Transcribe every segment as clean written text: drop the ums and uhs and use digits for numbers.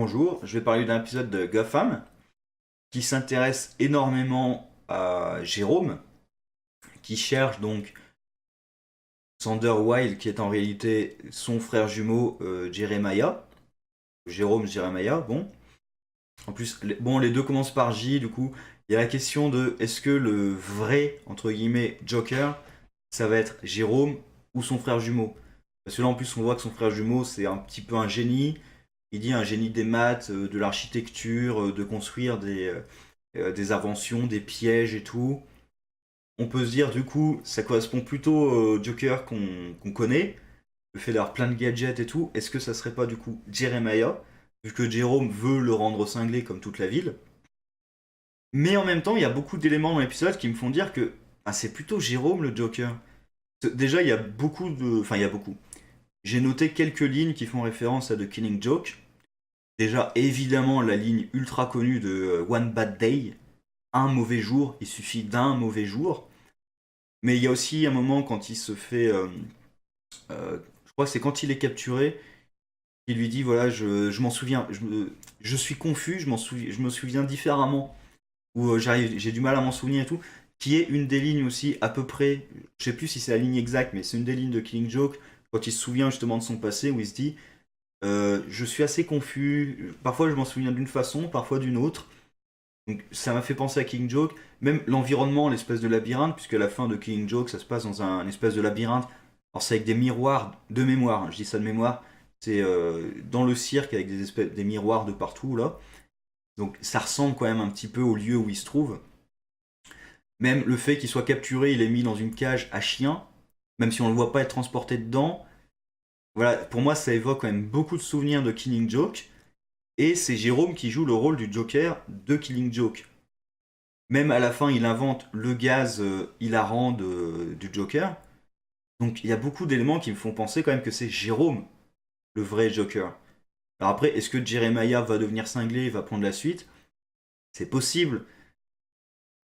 Bonjour, je vais parler d'un épisode de Gotham qui s'intéresse énormément à Jérôme, qui cherche donc Sander Wilde, qui est en réalité son frère jumeau Jeremiah. Jérôme Jeremiah, bon. En plus, les deux commencent par J, du coup, il y a la question de est-ce que le vrai, entre guillemets, Joker, ça va être Jérôme ou son frère jumeau. Parce que là, en plus, on voit que son frère jumeau, c'est un petit peu un génie. Il dit un génie des maths, de l'architecture, de construire des inventions, des pièges et tout. On peut se dire, du coup, ça correspond plutôt au Joker qu'on connaît, le fait d'avoir plein de gadgets et tout. Est-ce que ça serait pas, du coup, Jeremiah, vu que Jérôme veut le rendre cinglé comme toute la ville? Mais en même temps, il y a beaucoup d'éléments dans l'épisode qui me font dire que c'est plutôt Jérôme le Joker. Déjà, il y a beaucoup de. Enfin, il y a beaucoup. J'ai noté quelques lignes qui font référence à The Killing Joke. Déjà, évidemment, la ligne ultra connue de One Bad Day, un mauvais jour, il suffit d'un mauvais jour. Mais il y a aussi un moment quand il se fait, je crois que c'est quand il est capturé, il lui dit voilà, je m'en souviens, je suis confus, je me souviens différemment, ou j'ai du mal à m'en souvenir et tout, qui est une des lignes aussi à peu près, je sais plus si c'est la ligne exacte, mais c'est une des lignes de Killing Joke quand il se souvient justement de son passé où il se dit je suis assez confus, parfois je m'en souviens d'une façon, parfois d'une autre. Donc ça m'a fait penser à King Joke, même l'environnement, l'espèce de labyrinthe, puisque la fin de King Joke, ça se passe dans un espèce de labyrinthe. Alors c'est avec des miroirs de mémoire, hein, je dis ça de mémoire, c'est dans le cirque avec des miroirs de partout là. Donc ça ressemble quand même un petit peu au lieu où il se trouve. Même le fait qu'il soit capturé, il est mis dans une cage à chien, même si on ne le voit pas être transporté dedans. Voilà, pour moi ça évoque quand même beaucoup de souvenirs de Killing Joke. Et c'est Jérôme qui joue le rôle du Joker de Killing Joke. Même à la fin, il invente le gaz hilarant du Joker. Donc il y a beaucoup d'éléments qui me font penser quand même que c'est Jérôme, le vrai Joker. Alors après, est-ce que Jeremiah va devenir cinglé et va prendre la suite? C'est possible.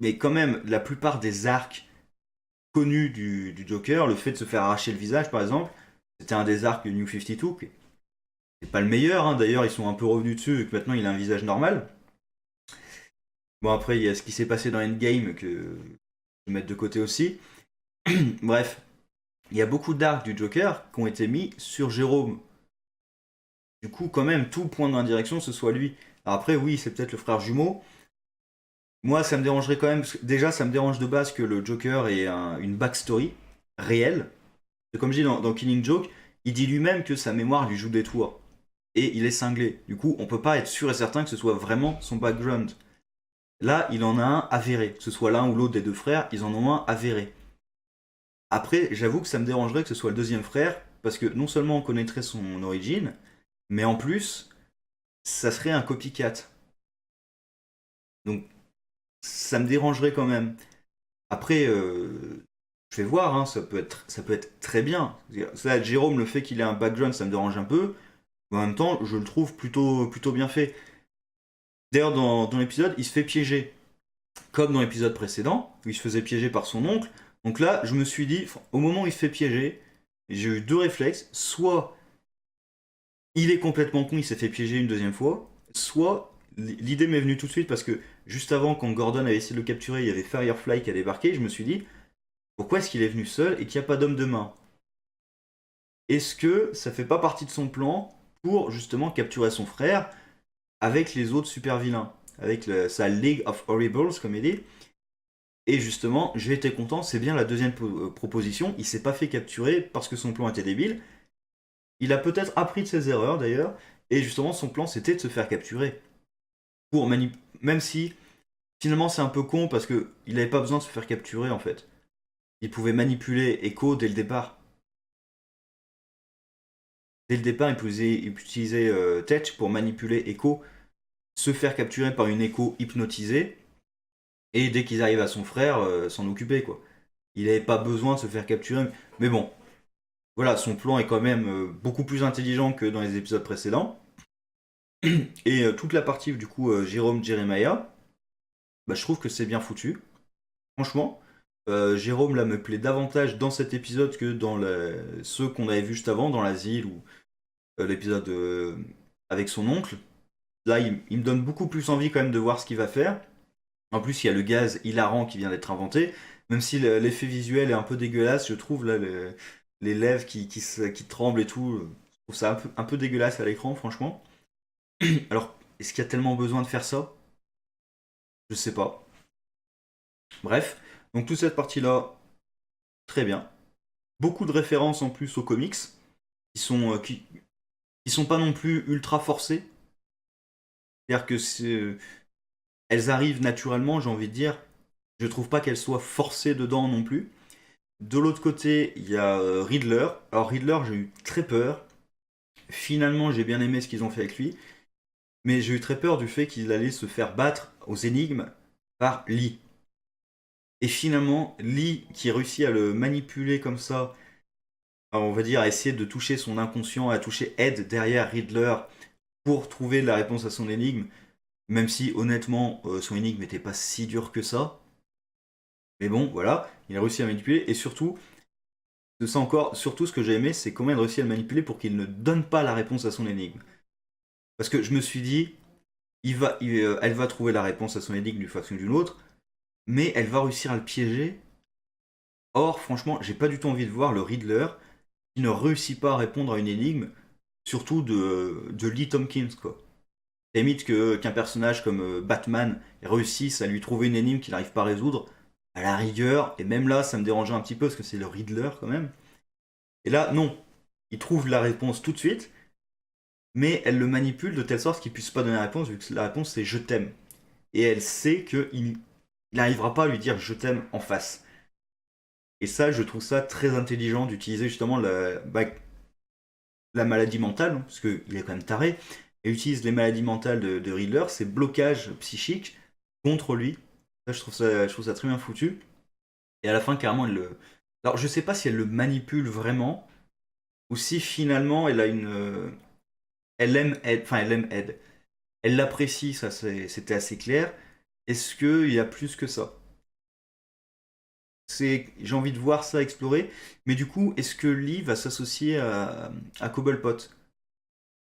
Mais quand même, la plupart des arcs connus du Joker, le fait de se faire arracher le visage par exemple, c'était un des arcs de New 52. C'est pas le meilleur, hein. D'ailleurs ils sont un peu revenus dessus vu que maintenant il a un visage normal. Bon après, il y a ce qui s'est passé dans Endgame que je vais mettre de côté aussi. Bref, il y a beaucoup d'arcs du Joker qui ont été mis sur Jérôme. Du coup, quand même, tout pointe dans la direction que ce soit lui. Alors après, oui, c'est peut-être le frère jumeau. Moi, ça me dérangerait quand même, parce que déjà, ça me dérange de base que le Joker ait une backstory réelle. Et comme je dis dans Killing Joke, il dit lui-même que sa mémoire lui joue des tours. Et il est cinglé. Du coup, on peut pas être sûr et certain que ce soit vraiment son background. Là, il en a un avéré. Que ce soit l'un ou l'autre des deux frères, ils en ont un avéré. Après, j'avoue que ça me dérangerait que ce soit le deuxième frère, parce que non seulement on connaîtrait son origine, mais en plus, ça serait un copycat. Donc, ça me dérangerait quand même. Après, je vais voir, hein, ça peut être très bien. Ça, Jérôme, le fait qu'il ait un background, ça me dérange un peu, mais en même temps, je le trouve plutôt bien fait. D'ailleurs, dans l'épisode, il se fait piéger, comme dans l'épisode précédent, où il se faisait piéger par son oncle. Donc là, je me suis dit, au moment où il se fait piéger, j'ai eu deux réflexes. Soit il est complètement con, il s'est fait piéger une deuxième fois, soit l'idée m'est venue tout de suite parce que juste avant, quand Gordon avait essayé de le capturer, il y avait Firefly qui a débarqué. Je me suis dit, pourquoi est-ce qu'il est venu seul et qu'il n'y a pas d'homme de main? Est-ce que ça fait pas partie de son plan pour justement capturer son frère avec les autres super vilains, avec sa League of Horribles, comme il dit? Et justement, j'ai été content, c'est bien la deuxième proposition. Il s'est pas fait capturer parce que son plan était débile. Il a peut-être appris de ses erreurs d'ailleurs, et justement son plan c'était de se faire capturer. Pour même si finalement c'est un peu con parce que il n'avait pas besoin de se faire capturer en fait. Il pouvait manipuler Echo dès le départ. Dès le départ, il pouvait utiliser Tech pour manipuler Echo, se faire capturer par une Echo hypnotisée, et dès qu'ils arrivent à son frère, s'en occuper quoi. Il n'avait pas besoin de se faire capturer. Mais bon, voilà, son plan est quand même beaucoup plus intelligent que dans les épisodes précédents. Et toute la partie du coup Jérôme Jeremiah, bah, je trouve que c'est bien foutu. Franchement, Jérôme là me plaît davantage dans cet épisode que dans ceux qu'on avait vus juste avant, dans l'asile ou l'épisode avec son oncle. Là, il me donne beaucoup plus envie quand même de voir ce qu'il va faire. En plus, il y a le gaz hilarant qui vient d'être inventé. Même si l'effet visuel est un peu dégueulasse, je trouve là les lèvres qui tremblent et tout. Je trouve ça un peu dégueulasse à l'écran, franchement. Alors, est-ce qu'il y a tellement besoin de faire ça? Je sais pas. Bref, donc toute cette partie-là, très bien. Beaucoup de références en plus aux comics, qui sont pas non plus ultra forcées. C'est-à-dire que elles arrivent naturellement, j'ai envie de dire. Je trouve pas qu'elles soient forcées dedans non plus. De l'autre côté, il y a Riddler. Alors Riddler, j'ai eu très peur. Finalement, j'ai bien aimé ce qu'ils ont fait avec lui. Mais j'ai eu très peur du fait qu'il allait se faire battre aux énigmes par Lee. Et finalement, Lee, qui réussit à le manipuler comme ça, on va dire à essayer de toucher son inconscient, à toucher Ed derrière Riddler pour trouver la réponse à son énigme, même si honnêtement, son énigme n'était pas si dur que ça. Mais bon, voilà, il a réussi à manipuler. Et surtout, de ça encore, surtout ce que j'ai aimé, c'est comment il a réussi à le manipuler pour qu'il ne donne pas la réponse à son énigme. Parce que je me suis dit, elle va trouver la réponse à son énigme d'une façon ou d'une autre, mais elle va réussir à le piéger. Or, franchement, j'ai pas du tout envie de voir le Riddler qui ne réussit pas à répondre à une énigme, surtout de Lee Tompkins, quoi. Limite qu'un personnage comme Batman réussisse à lui trouver une énigme qu'il n'arrive pas à résoudre, à la rigueur, et même là, ça me dérangeait un petit peu parce que c'est le Riddler quand même. Et là, non. Il trouve la réponse tout de suite, mais elle le manipule de telle sorte qu'il puisse pas donner la réponse, vu que la réponse c'est je t'aime. Et elle sait qu'il n'arrivera pas à lui dire je t'aime en face. Et ça, je trouve ça très intelligent d'utiliser justement la maladie mentale, hein, parce qu'il est quand même taré, et utilise les maladies mentales de Riddler, ces blocages psychiques contre lui. Ça, je trouve ça très bien foutu. Et à la fin, carrément, elle le. Alors, je sais pas si elle le manipule vraiment, ou si finalement elle a une. Elle aime Ed, enfin, elle aime Ed. Elle l'apprécie, ça c'était assez clair. Est-ce qu'il y a plus que ça? J'ai envie de voir ça explorer, mais du coup, est-ce que Lee va s'associer à Cobblepot?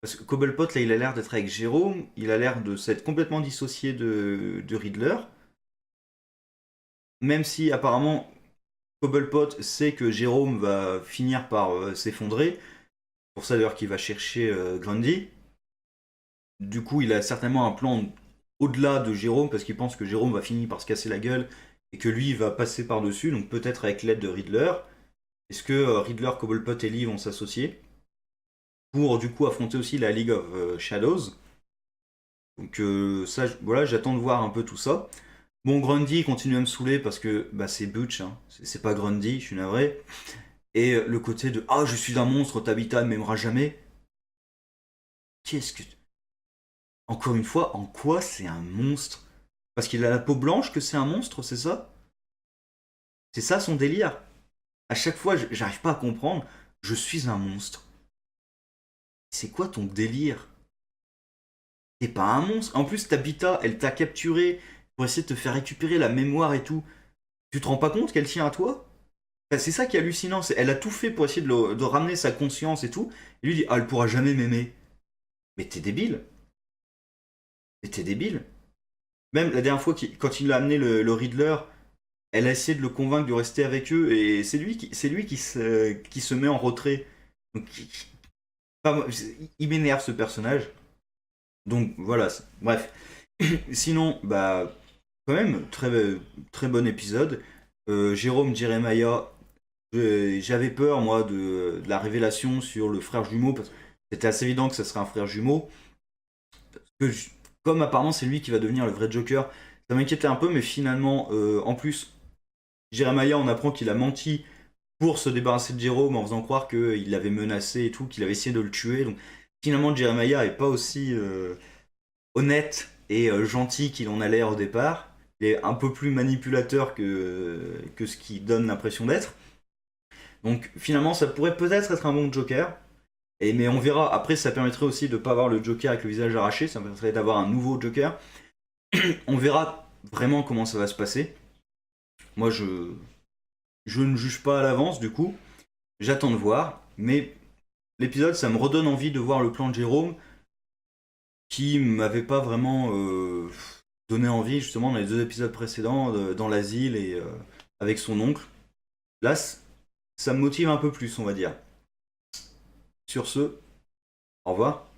Parce que Cobblepot, là, il a l'air d'être avec Jérôme, il a l'air de s'être complètement dissocié de Riddler, même si apparemment Cobblepot sait que Jérôme va finir par s'effondrer, pour ça d'ailleurs qu'il va chercher Grundy. Du coup, il a certainement un plan au-delà de Jérôme, parce qu'il pense que Jérôme va finir par se casser la gueule, et que lui va passer par-dessus, donc peut-être avec l'aide de Riddler. Est-ce que Riddler, Cobblepot et Lee vont s'associer pour du coup affronter aussi la League of Shadows? Donc ça, voilà, j'attends de voir un peu tout ça. Bon, Grundy continue à me saouler parce que bah, c'est Butch, hein. C'est pas Grundy, je suis navré. Et le côté de ah, je suis un monstre, Tabitha ne m'aimera jamais. Qu'est-ce que. Encore une fois, en quoi c'est un monstre? Parce qu'il a la peau blanche que c'est un monstre, c'est ça? C'est ça son délire. À chaque fois, j'arrive pas à comprendre. Je suis un monstre. C'est quoi ton délire? T'es pas un monstre. En plus, Tabitha, elle t'a capturé pour essayer de te faire récupérer la mémoire et tout. Tu te rends pas compte qu'elle tient à toi? Enfin, c'est ça qui est hallucinant. Elle a tout fait pour essayer de ramener sa conscience et tout. Et lui dit ah, elle pourra jamais m'aimer. Mais t'es débile. Mais t'es débile. Même la dernière fois, quand il a amené le Riddler, elle a essayé de le convaincre de rester avec eux. Et c'est lui qui se met en retrait. Donc, il m'énerve ce personnage. Donc voilà, bref. Sinon, bah, quand même, très bon épisode. Jérôme Jeremiah, j'avais peur, moi, de la révélation sur le frère jumeau, parce que c'était assez évident que ça serait un frère jumeau. Que comme apparemment c'est lui qui va devenir le vrai Joker, ça m'inquiétait un peu, mais finalement, en plus, Jeremiah, on apprend qu'il a menti pour se débarrasser de Jérôme en faisant croire qu'il l'avait menacé et tout, qu'il avait essayé de le tuer. Donc finalement, Jeremiah est pas aussi honnête et gentil qu'il en a l'air au départ. Il est un peu plus manipulateur que ce qui donne l'impression d'être. Donc finalement, ça pourrait peut-être être un bon Joker. Mais on verra. Après, ça permettrait aussi de ne pas avoir le Joker avec le visage arraché. Ça permettrait d'avoir un nouveau Joker. On verra vraiment comment ça va se passer. Moi, je ne juge pas à l'avance, du coup. J'attends de voir. Mais l'épisode, ça me redonne envie de voir le plan de Jérôme. qui m'avait pas vraiment donné envie, justement, dans les 2 épisodes précédents, dans l'asile et avec son oncle. Là, ça me motive un peu plus, on va dire. Sur ce, au revoir.